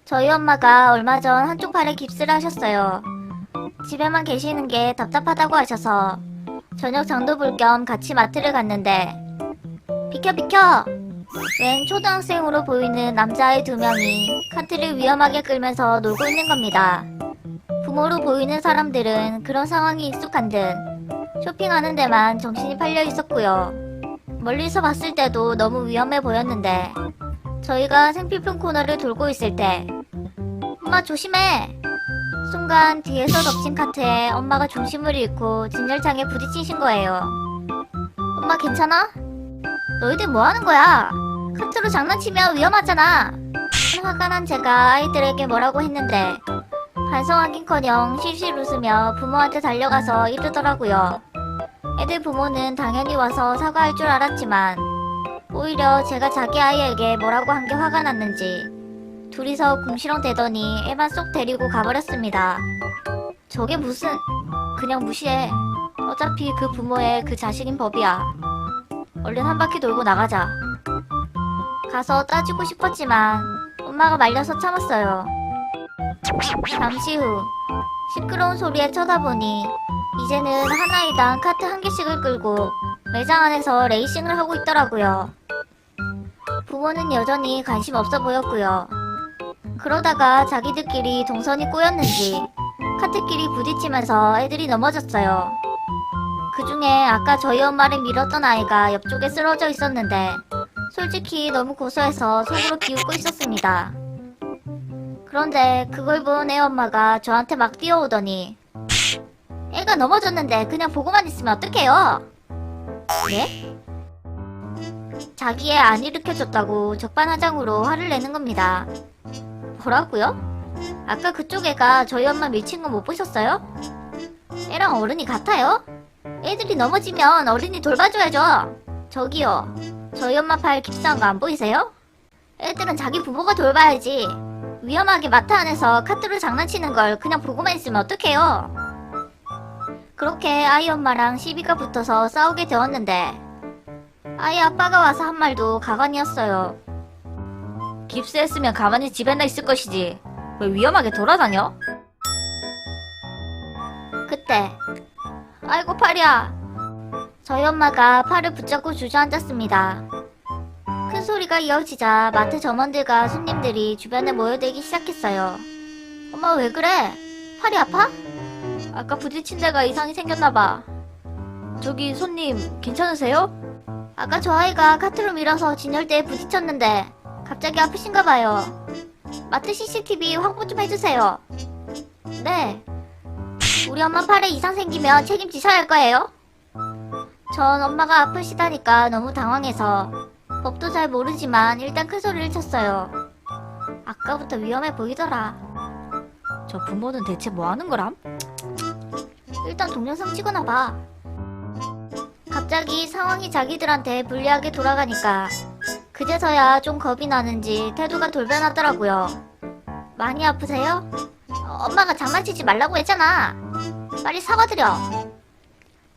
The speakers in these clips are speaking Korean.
저희 엄마가 얼마 전 한쪽 팔에 깁스를 하셨어요. 집에만 계시는 게 답답하다고 하셔서 저녁 장도 볼 겸 같이 마트를 갔는데 비켜 비켜! 웬 초등학생으로 보이는 남자아이 2명이 카트를 위험하게 끌면서 놀고 있는 겁니다. 부모로 보이는 사람들은 그런 상황이 익숙한 듯 쇼핑하는 데만 정신이 팔려 있었고요. 멀리서 봤을 때도 너무 위험해 보였는데 저희가 생필품 코너를 돌고 있을 때 엄마 조심해! 순간 뒤에서 덮친 카트에 엄마가 중심을 잃고 진열창에 부딪히신 거예요. 엄마 괜찮아? 너희들 뭐 하는 거야? 카트로 장난치면 위험하잖아. 화가 난 제가 아이들에게 뭐라고 했는데 반성하긴커녕 실실 웃으며 부모한테 달려가서 이러더라고요. 애들 부모는 당연히 와서 사과할 줄 알았지만 오히려 제가 자기 아이에게 뭐라고 한 게 화가 났는지 둘이서 궁시렁대더니 애만 쏙 데리고 가버렸습니다. 저게 무슨... 그냥 무시해. 어차피 그 부모의 그 자식인 법이야. 얼른 한 바퀴 돌고 나가자. 가서 따지고 싶었지만 엄마가 말려서 참았어요. 잠시 후 시끄러운 소리에 쳐다보니 이제는 한 아이당 카트 한 개씩을 끌고 매장 안에서 레이싱을 하고 있더라고요. 부모는 여전히 관심 없어 보였고요. 그러다가 자기들끼리 동선이 꼬였는지 카트끼리 부딪히면서 애들이 넘어졌어요. 그 중에 아까 저희 엄마를 밀었던 아이가 옆쪽에 쓰러져 있었는데 솔직히 너무 고소해서 속으로 기웃고 있었습니다. 그런데 그걸 본 애 엄마가 저한테 막 뛰어오더니 애가 넘어졌는데 그냥 보고만 있으면 어떡해요? 네? 자기 애 안 일으켜줬다고 적반하장으로 화를 내는 겁니다. 뭐라고요? 아까 그쪽 애가 저희 엄마 밀친 거 못 보셨어요? 애랑 어른이 같아요? 애들이 넘어지면 어른이 돌봐줘야죠. 저기요, 저희 엄마 팔 깁스한 거 안 보이세요? 애들은 자기 부모가 돌봐야지. 위험하게 마트 안에서 카트로 장난치는 걸 그냥 보고만 있으면 어떡해요? 그렇게 아이 엄마랑 시비가 붙어서 싸우게 되었는데 아이 아빠가 와서 한 말도 가관이었어요. 깁스했으면 가만히 집에나 있을 것이지 왜 위험하게 돌아다녀? 그때 아이고 팔이야. 저희 엄마가 팔을 붙잡고 주저앉았습니다. 큰 소리가 이어지자 마트 점원들과 손님들이 주변에 모여들기 시작했어요. 엄마 왜 그래? 팔이 아파? 아까 부딪힌 데가 이상이 생겼나봐. 저기 손님 괜찮으세요? 아까 저 아이가 카트로 밀어서 진열대에 부딪혔는데 갑자기 아프신가봐요. 마트 CCTV 확보 좀 해주세요. 네. 우리 엄마 팔에 이상 생기면 책임지셔야 할 거예요. 전 엄마가 아프시다니까 너무 당황해서 법도 잘 모르지만 일단 큰 소리를 쳤어요. 아까부터 위험해 보이더라. 저 부모는 대체 뭐 하는 거람? 일단 동영상 찍어놔봐. 갑자기 상황이 자기들한테 불리하게 돌아가니까 그제서야 좀 겁이 나는지 태도가 돌변하더라고요. 많이 아프세요? 엄마가 장난치지 말라고 했잖아. 빨리 사과드려.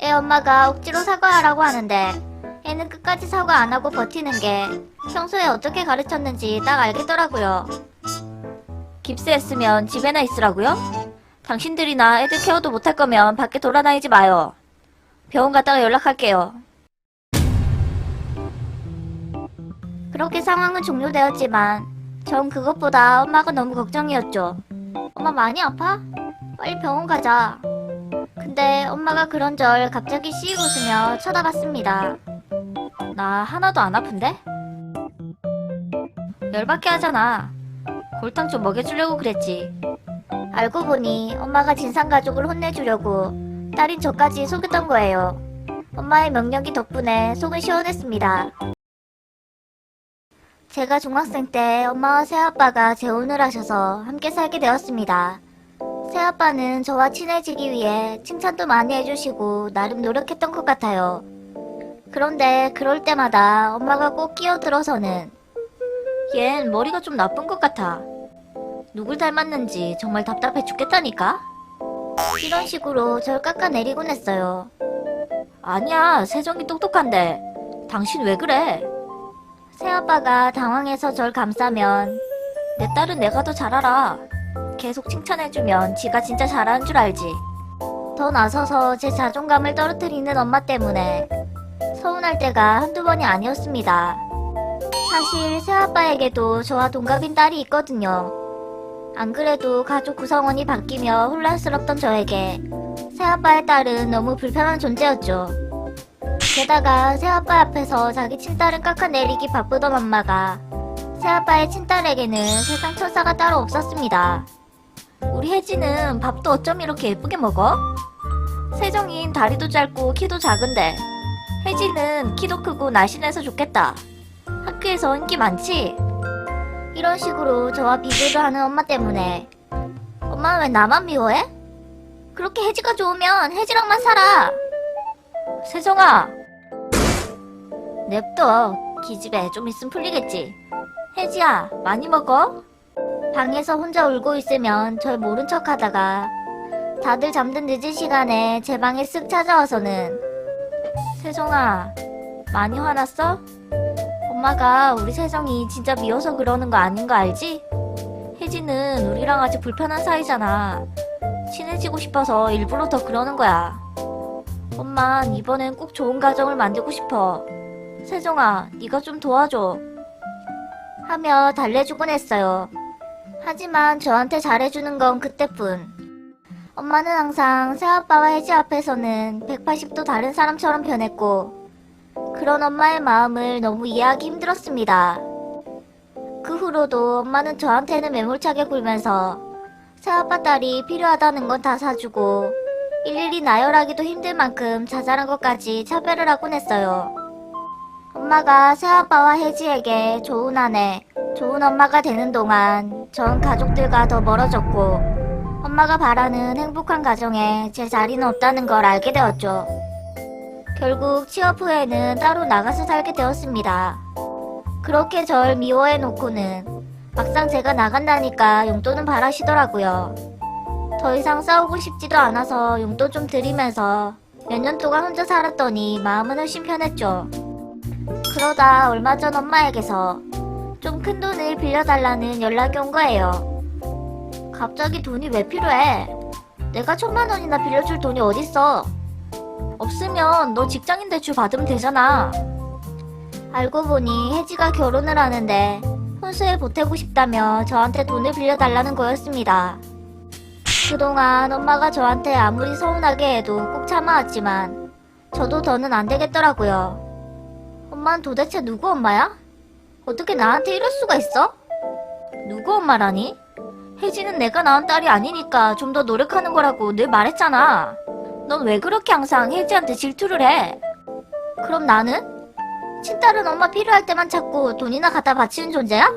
애 엄마가 억지로 사과하라고 하는데 애는 끝까지 사과 안 하고 버티는 게 평소에 어떻게 가르쳤는지 딱 알겠더라고요. 깁스했으면 집에나 있으라고요? 당신들이나 애들 케어도 못할 거면 밖에 돌아다니지 마요. 병원 갔다가 연락할게요. 그렇게 상황은 종료되었지만 전 그것보다 엄마가 너무 걱정이었죠. 엄마 많이 아파? 빨리 병원 가자. 근데 엄마가 그런절 갑자기 씩 웃으며 쳐다봤습니다. 나 하나도 안 아픈데? 열받게 하잖아. 골탕 좀 먹여주려고 그랬지. 알고 보니 엄마가 진상가족을 혼내주려고 딸인 저까지 속였던 거예요. 엄마의 명령이 덕분에 속은 시원했습니다. 제가 중학생 때 엄마와 새아빠가 재혼을 하셔서 함께 살게 되었습니다. 새아빠는 저와 친해지기 위해 칭찬도 많이 해주시고 나름 노력했던 것 같아요. 그런데 그럴 때마다 엄마가 꼭 끼어들어서는 얜 머리가 좀 나쁜 것 같아. 누굴 닮았는지 정말 답답해 죽겠다니까? 이런 식으로 절 깎아내리곤 했어요. 아니야, 세정이 똑똑한데. 당신 왜 그래? 새아빠가 당황해서 절 감싸면 내 딸은 내가 더 잘 알아. 계속 칭찬해주면 지가 진짜 잘하는 줄 알지. 더 나서서 제 자존감을 떨어뜨리는 엄마 때문에 서운할 때가 한두 번이 아니었습니다. 사실 새아빠에게도 저와 동갑인 딸이 있거든요. 안 그래도 가족 구성원이 바뀌며 혼란스럽던 저에게 새아빠의 딸은 너무 불편한 존재였죠. 게다가 새아빠 앞에서 자기 친딸은 깎아내리기 바쁘던 엄마가 새아빠의 친딸에게는 세상 천사가 따로 없었습니다. 우리 혜지는 밥도 어쩜 이렇게 예쁘게 먹어? 세정인 다리도 짧고 키도 작은데 혜지는 키도 크고 날씬해서 좋겠다. 학교에서 인기 많지? 이런 식으로 저와 비교를 하는 엄마 때문에 엄마는 왜 나만 미워해? 그렇게 혜지가 좋으면 혜지랑만 살아. 세정아, 냅둬. 기집애 좀 있으면 풀리겠지. 혜지야, 많이 먹어? 방에서 혼자 울고 있으면 절 모른 척 하다가 다들 잠든 늦은 시간에 제 방에 쓱 찾아와서는 세정아, 많이 화났어? 엄마가 우리 세정이 진짜 미워서 그러는 거 아닌 거 알지? 혜지는 우리랑 아직 불편한 사이잖아. 친해지고 싶어서 일부러 더 그러는 거야. 엄만 이번엔 꼭 좋은 가정을 만들고 싶어. 세정아, 네가 좀 도와줘. 하며 달래주곤 했어요. 하지만 저한테 잘해주는 건 그때뿐. 엄마는 항상 새아빠와 혜지 앞에서는 180도 다른 사람처럼 변했고 그런 엄마의 마음을 너무 이해하기 힘들었습니다. 그 후로도 엄마는 저한테는 매몰차게 굴면서 새아빠 딸이 필요하다는 건 다 사주고 일일이 나열하기도 힘들 만큼 자잘한 것까지 차별을 하곤 했어요. 엄마가 새아빠와 혜지에게 좋은 아내, 좋은 엄마가 되는 동안 전 가족들과 더 멀어졌고 엄마가 바라는 행복한 가정에 제 자리는 없다는 걸 알게 되었죠. 결국 취업 후에는 따로 나가서 살게 되었습니다. 그렇게 절 미워해 놓고는 막상 제가 나간다니까 용돈은 바라시더라고요. 더 이상 싸우고 싶지도 않아서 용돈 좀 드리면서 몇 년 동안 혼자 살았더니 마음은 훨씬 편했죠. 그러다 얼마 전 엄마에게서 좀 큰 돈을 빌려달라는 연락이 온 거예요. 갑자기 돈이 왜 필요해? 내가 1,000만 원이나 빌려줄 돈이 어딨어? 없으면 너 직장인 대출 받으면 되잖아. 알고 보니 혜지가 결혼을 하는데 혼수에 보태고 싶다며 저한테 돈을 빌려달라는 거였습니다. 그동안 엄마가 저한테 아무리 서운하게 해도 꼭 참아왔지만 저도 더는 안 되겠더라고요. 엄마는 도대체 누구 엄마야? 어떻게 나한테 이럴 수가 있어? 누구 엄마라니? 혜지는 내가 낳은 딸이 아니니까 좀 더 노력하는 거라고 늘 말했잖아. 넌 왜 그렇게 항상 혜지한테 질투를 해? 그럼 나는? 친딸은 엄마 필요할 때만 찾고 돈이나 갖다 바치는 존재야?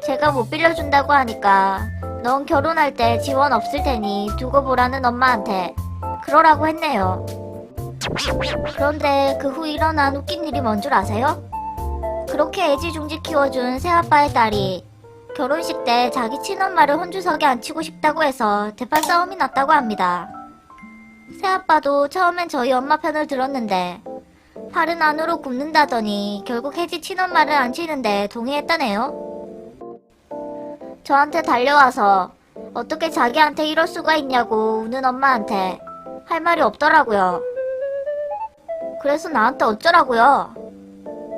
제가 못 빌려준다고 하니까 넌 결혼할 때 지원 없을 테니 두고 보라는 엄마한테 그러라고 했네요. 그런데 그 후 일어난 웃긴 일이 뭔 줄 아세요? 그렇게 애지중지 키워준 새아빠의 딸이 결혼식 때 자기 친엄마를 혼주석에 앉히고 싶다고 해서 대판 싸움이 났다고 합니다. 새아빠도 처음엔 저희 엄마 편을 들었는데 팔은 안으로 굽는다더니 결국 혜지 친엄마를 앉히는데 동의했다네요. 저한테 달려와서 어떻게 자기한테 이럴 수가 있냐고 우는 엄마한테 할 말이 없더라고요. 그래서 나한테 어쩌라고요?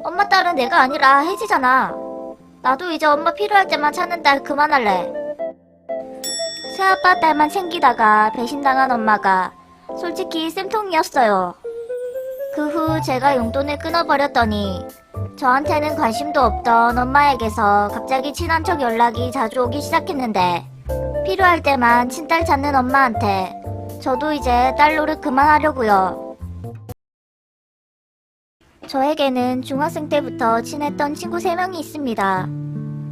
엄마 딸은 내가 아니라 혜지잖아. 나도 이제 엄마 필요할 때만 찾는 딸 그만할래. 새아빠 딸만 챙기다가 배신당한 엄마가 솔직히 쌤통이었어요. 그 후 제가 용돈을 끊어버렸더니 저한테는 관심도 없던 엄마에게서 갑자기 친한 척 연락이 자주 오기 시작했는데 필요할 때만 친딸 찾는 엄마한테 저도 이제 딸 노릇 그만하려고요. 저에게는 중학생 때부터 친했던 친구 3명이 있습니다.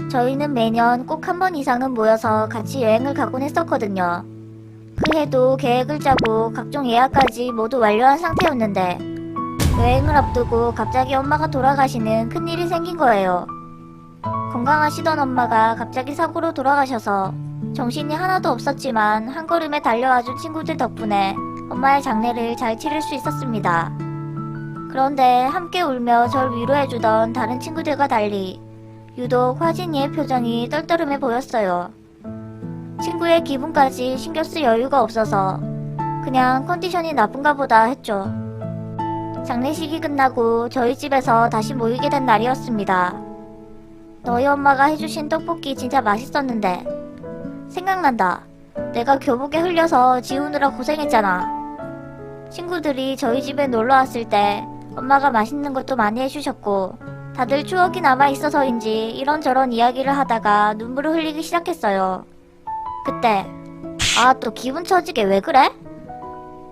저희는 매년 꼭 한 번 이상은 모여서 같이 여행을 가곤 했었거든요. 그 해도 계획을 짜고 각종 예약까지 모두 완료한 상태였는데 여행을 앞두고 갑자기 엄마가 돌아가시는 큰일이 생긴 거예요. 건강하시던 엄마가 갑자기 사고로 돌아가셔서 정신이 하나도 없었지만 한 걸음에 달려와준 친구들 덕분에 엄마의 장례를 잘 치를 수 있었습니다. 그런데 함께 울며 절 위로해주던 다른 친구들과 달리 유독 화진이의 표정이 떨떠름해 보였어요. 친구의 기분까지 신경 쓸 여유가 없어서 그냥 컨디션이 나쁜가 보다 했죠. 장례식이 끝나고 저희 집에서 다시 모이게 된 날이었습니다. 너희 엄마가 해주신 떡볶이 진짜 맛있었는데 생각난다. 내가 교복에 흘려서 지우느라 고생했잖아. 친구들이 저희 집에 놀러 왔을 때 엄마가 맛있는 것도 많이 해주셨고 다들 추억이 남아있어서인지 이런저런 이야기를 하다가 눈물을 흘리기 시작했어요. 그때 또 기분 처지게 왜 그래?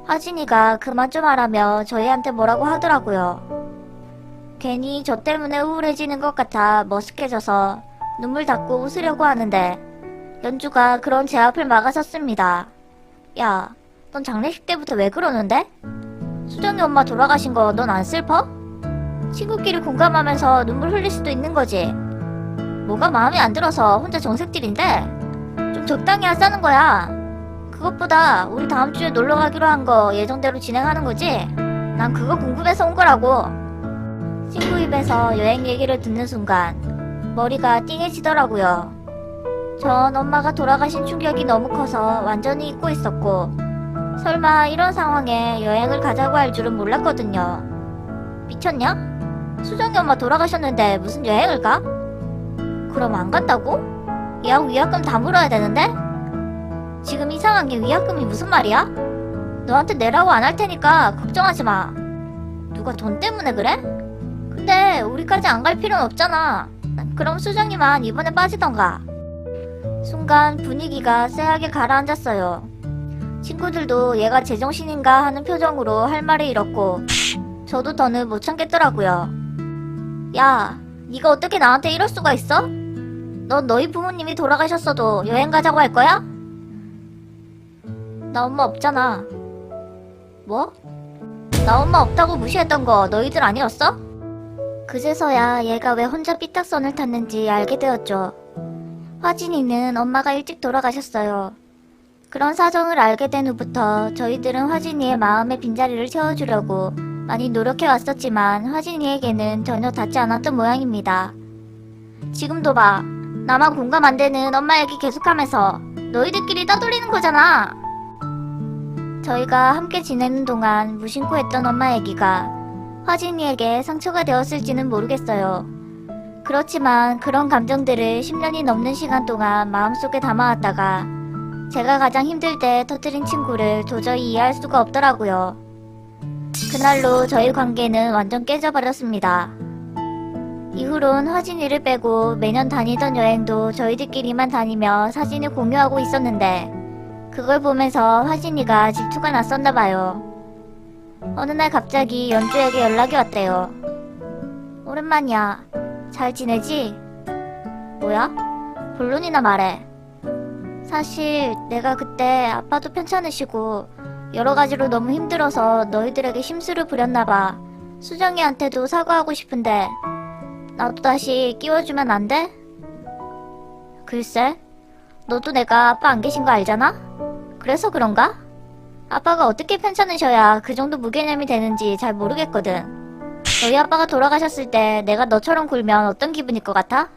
하진이가 그만 좀 하라며 저희한테 뭐라고 하더라고요. 괜히 저 때문에 우울해지는 것 같아 머쓱해져서 눈물 닦고 웃으려고 하는데 연주가 그런 제 앞을 막아섰습니다. 야, 넌 장례식 때부터 왜 그러는데? 수정이 엄마 돌아가신 거 넌 안 슬퍼? 친구끼리 공감하면서 눈물 흘릴 수도 있는 거지. 뭐가 마음에 안 들어서 혼자 정색질인데? 좀 적당히 하자는 거야. 그것보다 우리 다음 주에 놀러 가기로 한 거 예정대로 진행하는 거지? 난 그거 궁금해서 온 거라고. 친구 입에서 여행 얘기를 듣는 순간 머리가 띵해지더라고요. 전 엄마가 돌아가신 충격이 너무 커서 완전히 잊고 있었고 설마 이런 상황에 여행을 가자고 할 줄은 몰랐거든요. 미쳤냐? 수정이 엄마 돌아가셨는데 무슨 여행을 가? 그럼 안 간다고? 야, 위약금 다 물어야 되는데? 지금 이상한 게 위약금이 무슨 말이야? 너한테 내라고 안 할 테니까 걱정하지 마. 누가 돈 때문에 그래? 근데 우리까지 안 갈 필요는 없잖아. 그럼 수정이만 이번에 빠지던가. 순간 분위기가 쎄하게 가라앉았어요. 친구들도 얘가 제정신인가 하는 표정으로 할 말을 잃었고 저도 더는 못 참겠더라고요. 야, 네가 어떻게 나한테 이럴 수가 있어? 넌 너희 부모님이 돌아가셨어도 여행 가자고 할 거야? 나 엄마 없잖아. 뭐? 나 엄마 없다고 무시했던 거 너희들 아니었어? 그제서야 얘가 왜 혼자 삐딱선을 탔는지 알게 되었죠. 화진이는 엄마가 일찍 돌아가셨어요. 그런 사정을 알게 된 후부터 저희들은 화진이의 마음의 빈자리를 채워주려고 많이 노력해왔었지만 화진이에게는 전혀 닿지 않았던 모양입니다. 지금도 봐. 나만 공감 안 되는 엄마 얘기 계속하면서 너희들끼리 떠돌리는 거잖아. 저희가 함께 지내는 동안 무심코 했던 엄마 얘기가 화진이에게 상처가 되었을지는 모르겠어요. 그렇지만 그런 감정들을 10년이 넘는 시간 동안 마음속에 담아왔다가 제가 가장 힘들 때 터뜨린 친구를 도저히 이해할 수가 없더라고요. 그날로 저희 관계는 완전 깨져버렸습니다. 이후론 화진이를 빼고 매년 다니던 여행도 저희들끼리만 다니며 사진을 공유하고 있었는데 그걸 보면서 화진이가 질투가 났었나봐요. 어느 날 갑자기 연주에게 연락이 왔대요. 오랜만이야. 잘 지내지? 뭐야? 본론이나 말해. 사실 내가 그때 아빠도 편찮으시고 여러 가지로 너무 힘들어서 너희들에게 심술을 부렸나봐. 수정이한테도 사과하고 싶은데 나도 다시 끼워주면 안 돼? 글쎄, 너도 내가 아빠 안 계신 거 알잖아? 그래서 그런가? 아빠가 어떻게 편찮으셔야 그 정도 무개념이 되는지 잘 모르겠거든. 너희 아빠가 돌아가셨을 때 내가 너처럼 굴면 어떤 기분일 것 같아?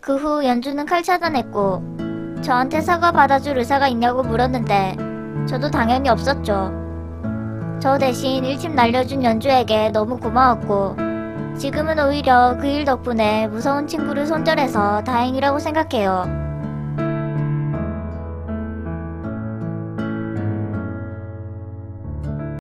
그 후 연주는 칼 차단했고 저한테 사과 받아줄 의사가 있냐고 물었는데 저도 당연히 없었죠. 저 대신 일침 날려준 연주에게 너무 고마웠고 지금은 오히려 그 일 덕분에 무서운 친구를 손절해서 다행이라고 생각해요.